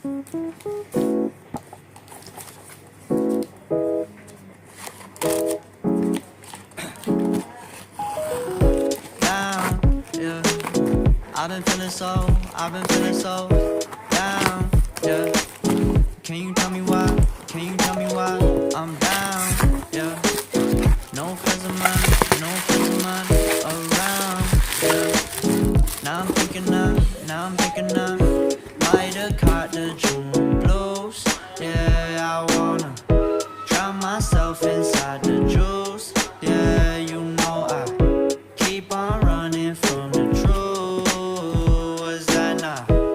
I've been feeling so down, yeah. Can you tell me why? Can you tell me why I'm down, yeah. No friends of mine around, yeah. Now I'm thinking I might have caught the June blues, yeah. I wanna drown myself inside the juice, yeah. You know I keep on running from the truth.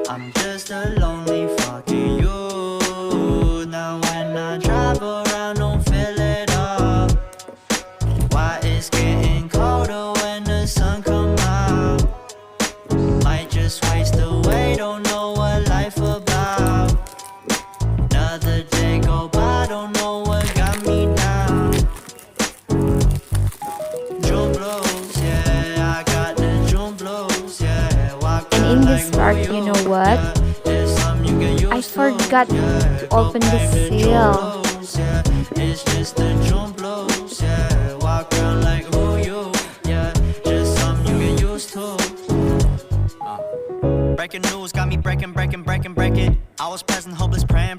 I'm just a lonely fucking you. Now when I drive around, don't feel it up. Why it's getting colder when the sun come out. Might just waste away, don't know what life about. Another day go by, don't know what got me down. June blues, yeah, I got the June blues, yeah. And in this part, you know what? I forgot to open the seal. It's just the June blues, yeah. Walk around like who you, yeah. Just something you get used to. Breaking news got me breaking. I was present, hopeless, praying.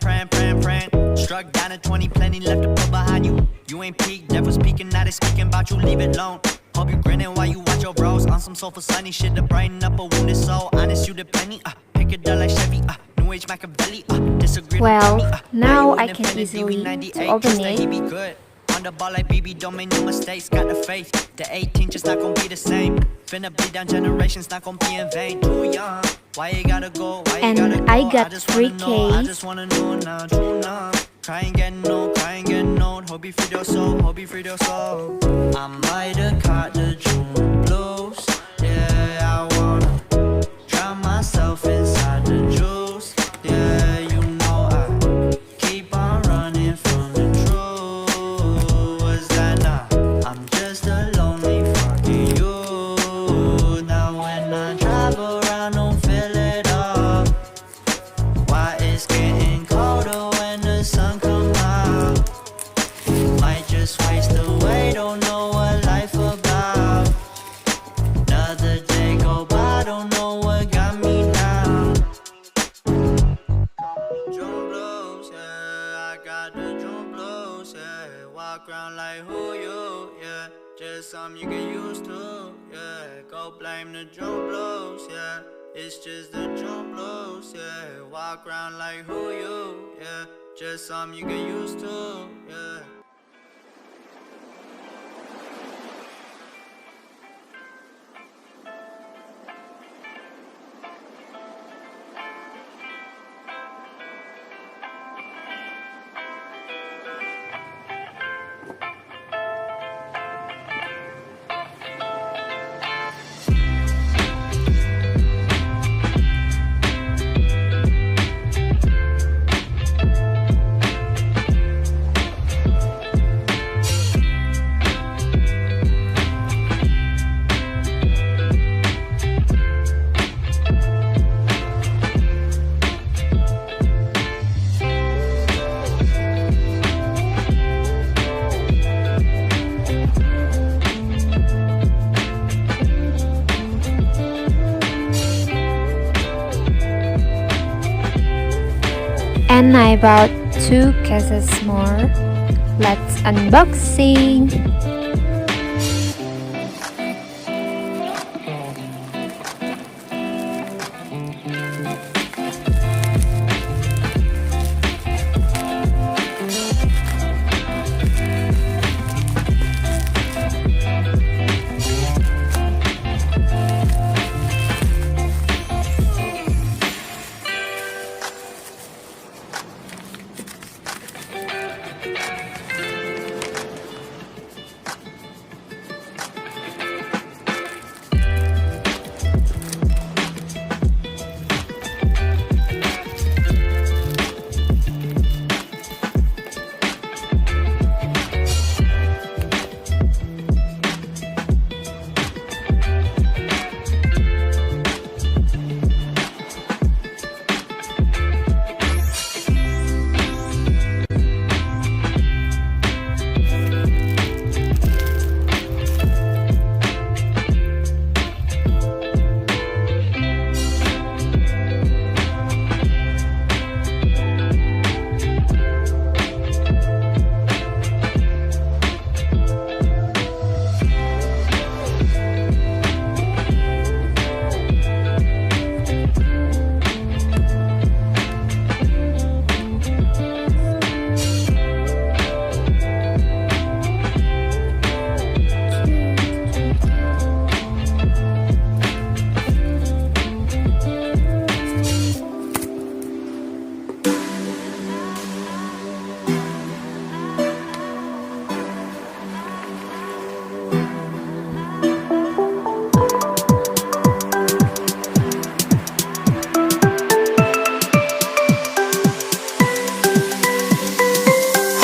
Struck down at 20, plenty left to put behind you. You ain't peaked, never speaking, now they speaking about you, leave it alone. Hope you grinning while you watch your bros on some soulful sunny shit to brighten up a wounded soul. Honest, you the penny, pick it up like Chevy, New Age Machiavelli, disagree. Well, now I can easily to open it. On the ball like BB, don't make no mistakes. Got the faith, the 18 just not gonna be the same. Finna bleed down generations, not gonna be in vain. Too young, why you gotta go? Why you gotta go? And I got just 3K. I just wanna know now, true now. Cry and get no, hope you free your soul, I might have caught the June blues, yeah. I wanna drown myself inside the juice, yeah. You know I keep on running from the truth. Was that not? I'm just a lonely fucking you. Now when I drive around, don't feel it up. Why it's getting colder when the sun come out. Might just waste away, don't know what life about. Another day go by, don't know what got me down. June blues, yeah, I got the June blues, yeah. Walk around like who you, yeah. Just something you get used to, yeah. Go blame the June blues, yeah. It's just the June blues, yeah. Walk around like who you, yeah. Just something you get used to, yeah. And I bought 2 cases more. Let's unboxing.